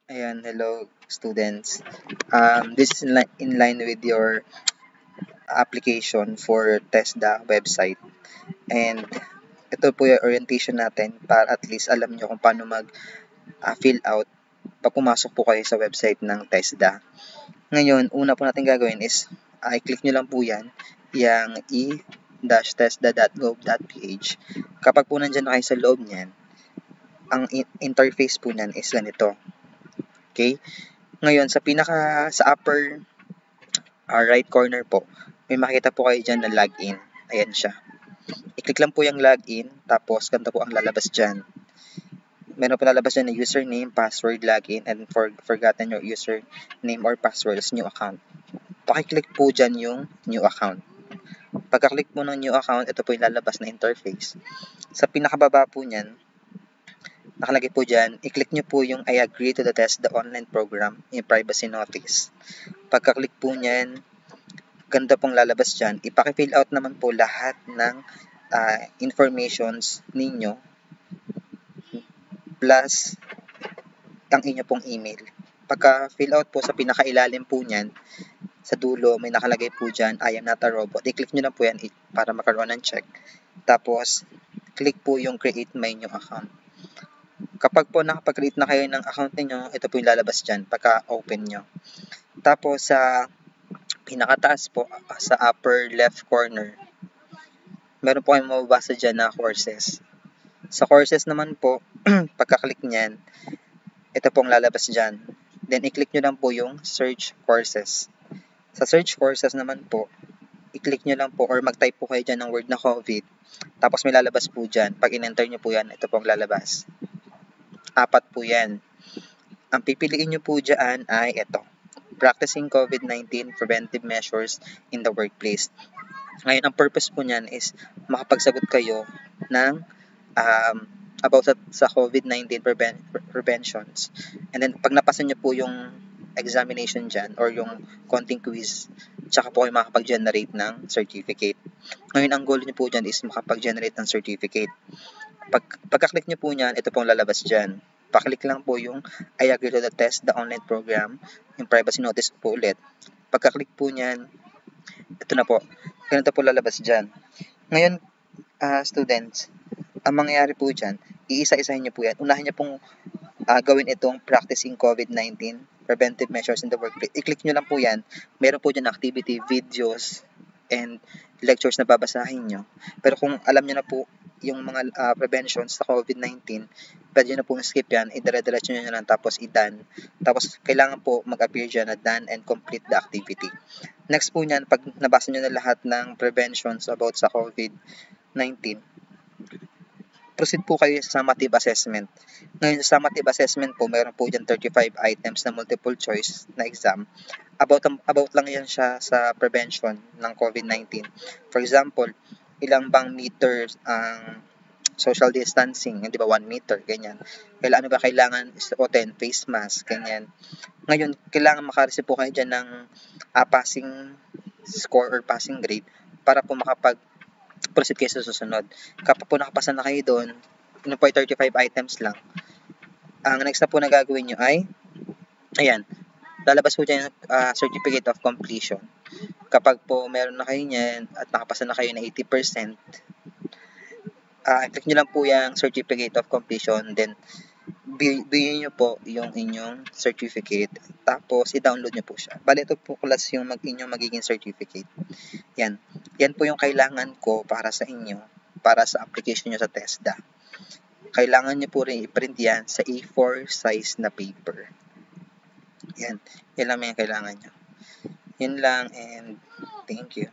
Ayan, hello students. This is in line with your application for TESDA website. And ito po yung orientation natin para at least alam nyo kung paano mag fill out pag pumasok po kayo sa website ng TESDA. Ngayon, una po natin gagawin is i-click nyo lang po yan, yung e-tesda.gov.ph. Kapag po nandyan na kayo sa loob niyan, ang interface po niyan is ganito. Okay? Ngayon, sa upper right corner po, may makita po kayo dyan na login. Ayan siya. I-click lang po yung login, tapos ganito po ang lalabas dyan. Meron po lalabas dyan na username, password, login, and forgotten your username or password as new account. Pakiclick po dyan yung new account. Pagka-click po ng new account, ito po yung lalabas na interface. Sa pinakababa po niyan, nakalagay po dyan, i-click nyo po yung I agree to the test the online program in privacy notice. Pagka-click po niyan, ganda pong lalabas dyan. Ipaki-fill out naman po lahat ng informations ninyo plus ang inyo pong email. Pagka-fill out po sa pinakailalim po niyan, sa dulo may nakalagay po dyan, I am not a robot. I-click nyo na po yan para makaroon ng check. Tapos, click po yung create my new account. Kapag po nakapag-create na kayo ng account niyo, ito po yung lalabas dyan pagka-open nyo. Tapos, sa pinakataas po, sa upper left corner, meron po kayong mababasa dyan na courses. Sa courses naman po, pagka-click nyan, ito pong lalabas dyan. Then, i-click nyo lang po yung search courses. Sa search courses naman po, i-click nyo lang po or mag-type po kayo dyan ng word na COVID. Tapos may lalabas po dyan. Pag in-enter nyo po yan, ito pong lalabas. 4 po yan. Ang pipiliin nyo po dyan ay ito. Practicing COVID-19 preventive measures in the workplace. Ngayon, ang purpose po niyan is makapagsagot kayo ng about sa COVID-19 preventions. And then, pag napasa nyo po yung examination dyan or yung konting quiz, tsaka po kayo makapag-generate ng certificate. Ngayon, ang goal nyo po dyan is makapag-generate ng certificate. Pagka-click nyo po niyan, ito pong lalabas dyan. Paklik lang po yung I agree to the test, the online program, yung privacy notice po ulit. Pagka-click po niyan, ito na po. Ganito po lalabas dyan. Ngayon, students, ang mangyayari po dyan, iisa-isahin nyo po yan. Unahin nyo pong gawin itong practicing COVID-19 preventive measures in the workplace. I-click nyo lang po yan. Meron po dyan activity, videos, and lectures na babasahin nyo. Pero kung alam nyo na po yung mga preventions sa COVID-19, pwede nyo na pong skip yan, idire-diretso nyo lang tapos i-done. Tapos kailangan po mag-appear dyan na done and complete the activity. Next po nyan, pag nabasa nyo na lahat ng preventions about sa COVID-19, proceed po kayo sa summative assessment. Ngayon, sa summative assessment po, meron po dyan 35 items na multiple choice na exam. About lang yan siya sa prevention ng COVID-19. For example, ilang bang meters ang social distancing, di ba 1 meter, ganyan. Ano ba kailangan suotin, face mask, ganyan. Ngayon, kailangan makareceive po kayo dyan ng passing score or passing grade para po makapag-proceed kayo sa susunod. Kapag po nakapasa na kayo doon, yun po ay 35 items lang. Ang next na po na gagawin nyo ay, ayan, lalabas po dyan yung certificate of completion. Kapag po meron na kayo niyan at nakapasa na kayo na 80%, click nyo lang po yung certificate of completion, then bigyan nyo po yung inyong certificate, tapos i-download nyo po siya. Bali, ito po class yung inyong magiging certificate. Yan. Yan po yung kailangan ko para sa inyo, para sa application nyo sa TESDA. Kailangan nyo po rin i-print yan sa A4 size na paper. Yan. Yan lang yung kailangan nyo. Yan lang, and thank you.